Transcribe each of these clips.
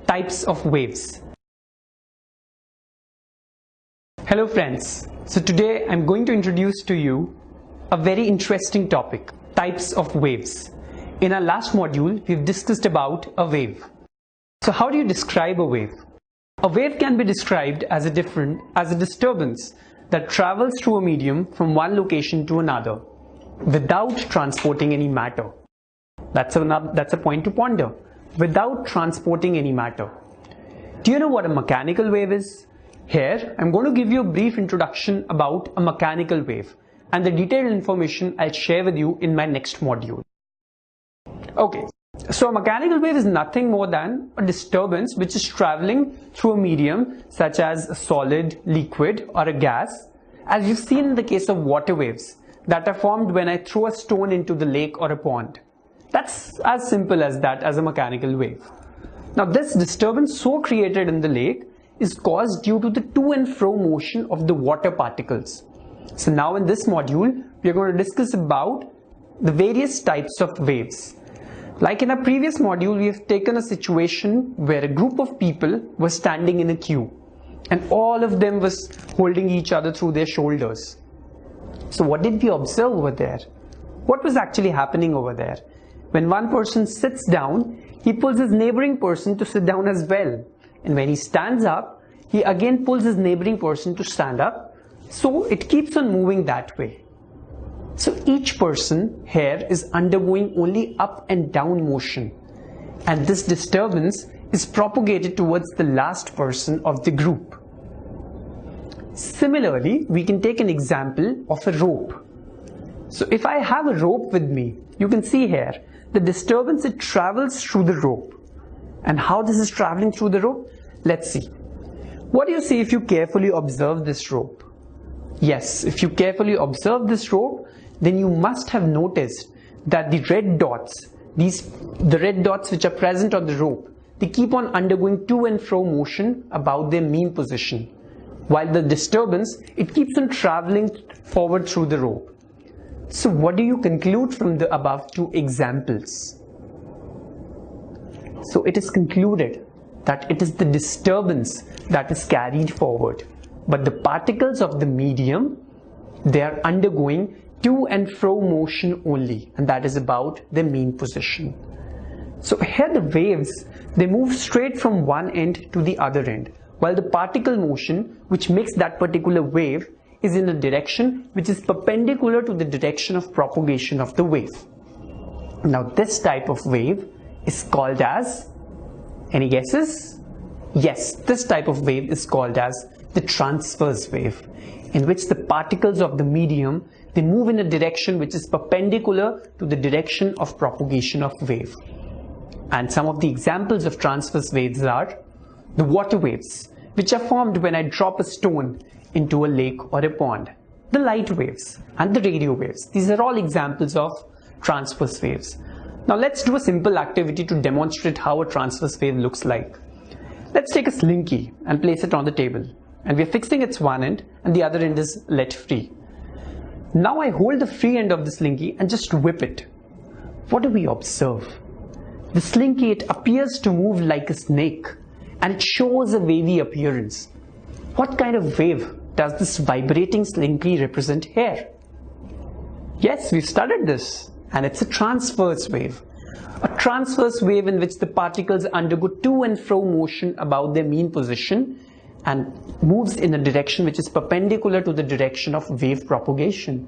types of waves. Hello friends, so today I'm going to introduce to you a very interesting topic, types of waves. In our last module, we've discussed about a wave. So how do you describe a wave? A wave can be described as a disturbance that travels through a medium from one location to another without transporting any matter. That's a point to ponder. Without transporting any matter. Do you know what a mechanical wave is? Here, I'm going to give you a brief introduction about a mechanical wave, and the detailed information I'll share with you in my next module. Okay, so a mechanical wave is nothing more than a disturbance which is traveling through a medium such as a solid, liquid, or a gas, as you've seen in the case of water waves that are formed when I throw a stone into the lake or a pond. That's as simple as that, as a mechanical wave. Now this disturbance so created in the lake is caused due to the to and fro motion of the water particles. So now in this module, we are going to discuss about the various types of waves. Like in our previous module, we have taken a situation where a group of people were standing in a queue and all of them was holding each other through their shoulders. So what did we observe over there? What was actually happening over there? When one person sits down, he pulls his neighboring person to sit down as well. And when he stands up, he again pulls his neighboring person to stand up. So it keeps on moving that way. So each person here is undergoing only up and down motion. And this disturbance is propagated towards the last person of the group. Similarly, we can take an example of a rope. So if I have a rope with me, you can see here, the disturbance, it travels through the rope. And how this is traveling through the rope? Let's see. What do you see if you carefully observe this rope? Yes, if you carefully observe this rope, then you must have noticed that the red dots, the red dots which are present on the rope, they keep on undergoing to and fro motion about their mean position. While the disturbance, it keeps on traveling forward through the rope. So what do you conclude from the above two examples? So it is concluded that it is the disturbance that is carried forward, but the particles of the medium, they are undergoing to and fro motion only, and that is about their mean position. So here the waves, they move straight from one end to the other end, while the particle motion which makes that particular wave is in a direction which is perpendicular to the direction of propagation of the wave. Now this type of wave is called as, any guesses? Yes, this type of wave is called as the transverse wave, in which the particles of the medium, they move in a direction which is perpendicular to the direction of propagation of wave. And some of the examples of transverse waves are the water waves, which are formed when I drop a stone into a lake or a pond, the light waves and the radio waves. These are all examples of transverse waves. Now let's do a simple activity to demonstrate how a transverse wave looks like. Let's take a slinky and place it on the table, and we're fixing its one end and the other end is let free. Now I hold the free end of the slinky and just whip it. What do we observe? The slinky, it appears to move like a snake and it shows a wavy appearance. What kind of wave does this vibrating slinky represent here? Yes, we've studied this, and it's a transverse wave. A transverse wave in which the particles undergo to and fro motion about their mean position and moves in a direction which is perpendicular to the direction of wave propagation.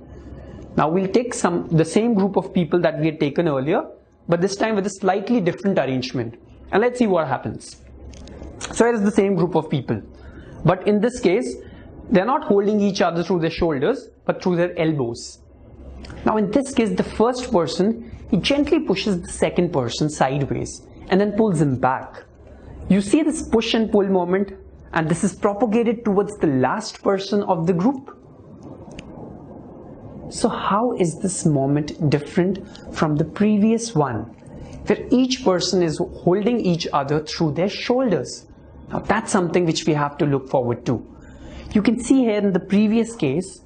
Now we'll take the same group of people that we had taken earlier, but this time with a slightly different arrangement. And let's see what happens. So here is the same group of people. But in this case, they're not holding each other through their shoulders, but through their elbows. Now in this case, the first person, he gently pushes the second person sideways and then pulls him back. You see this push and pull moment, and this is propagated towards the last person of the group. So how is this moment different from the previous one, where each person is holding each other through their shoulders? Now that's something which we have to look forward to. You can see here in the previous case,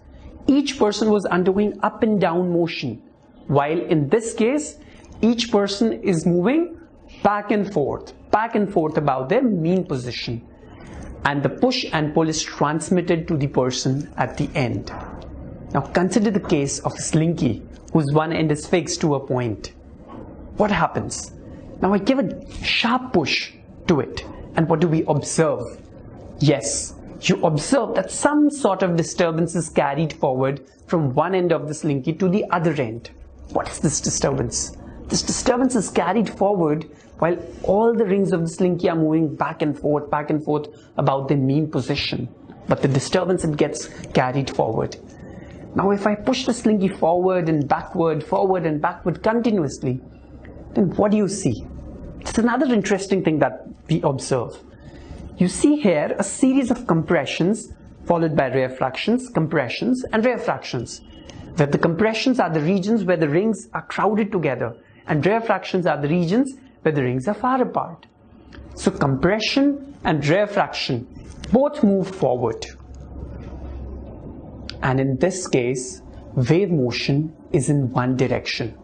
each person was undergoing up and down motion, while in this case, each person is moving back and forth. back and forth about their mean position. And the push and pull is transmitted to the person at the end. Now consider the case of a slinky whose one end is fixed to a point. What happens? Now I give a sharp push to it, and what do we observe? Yes, you observe that some sort of disturbance is carried forward from one end of the slinky to the other end. What is this disturbance? This disturbance is carried forward while all the rings of the slinky are moving back and forth about their mean position. But the disturbance, it gets carried forward. Now if I push the slinky forward and backward continuously, then what do you see? It's another interesting thing that we observe. You see here a series of compressions followed by rarefactions, compressions and rarefactions. Where the compressions are the regions where the rings are crowded together, and rarefactions are the regions where the rings are far apart. So compression and rarefaction both move forward. And in this case, wave motion is in one direction,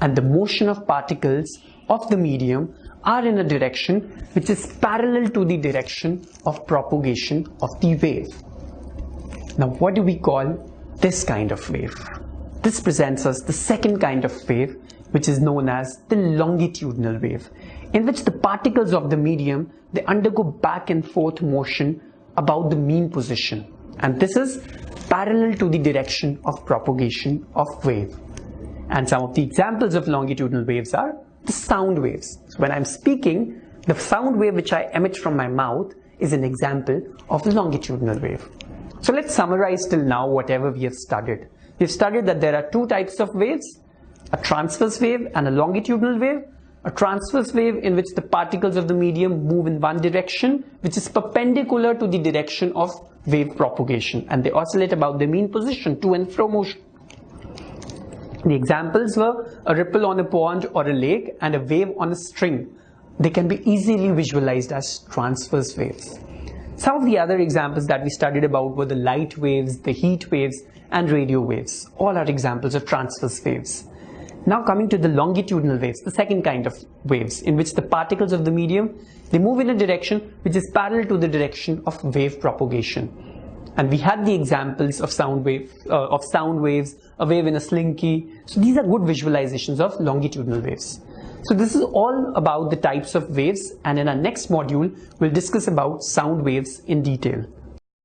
and the motion of particles of the medium are in a direction which is parallel to the direction of propagation of the wave. Now what do we call this kind of wave? This presents us the second kind of wave, which is known as the longitudinal wave, in which the particles of the medium, they undergo back and forth motion about the mean position, and this is parallel to the direction of propagation of wave. And some of the examples of longitudinal waves are the sound waves. So when I'm speaking, the sound wave which I emit from my mouth is an example of the longitudinal wave. So let's summarize till now whatever we have studied. We've studied that there are two types of waves, a transverse wave and a longitudinal wave. A transverse wave in which the particles of the medium move in one direction, which is perpendicular to the direction of wave propagation, and they oscillate about their mean position, to and fro motion. The examples were a ripple on a pond or a lake and a wave on a string. They can be easily visualized as transverse waves. Some of the other examples that we studied about were the light waves, the heat waves, and radio waves. All are examples of transverse waves. Now coming to the longitudinal waves, the second kind of waves, in which the particles of the medium, they move in a direction which is parallel to the direction of wave propagation. And we had the examples of sound waves, a wave in a slinky. So these are good visualizations of longitudinal waves. So this is all about the types of waves, and in our next module, we'll discuss about sound waves in detail.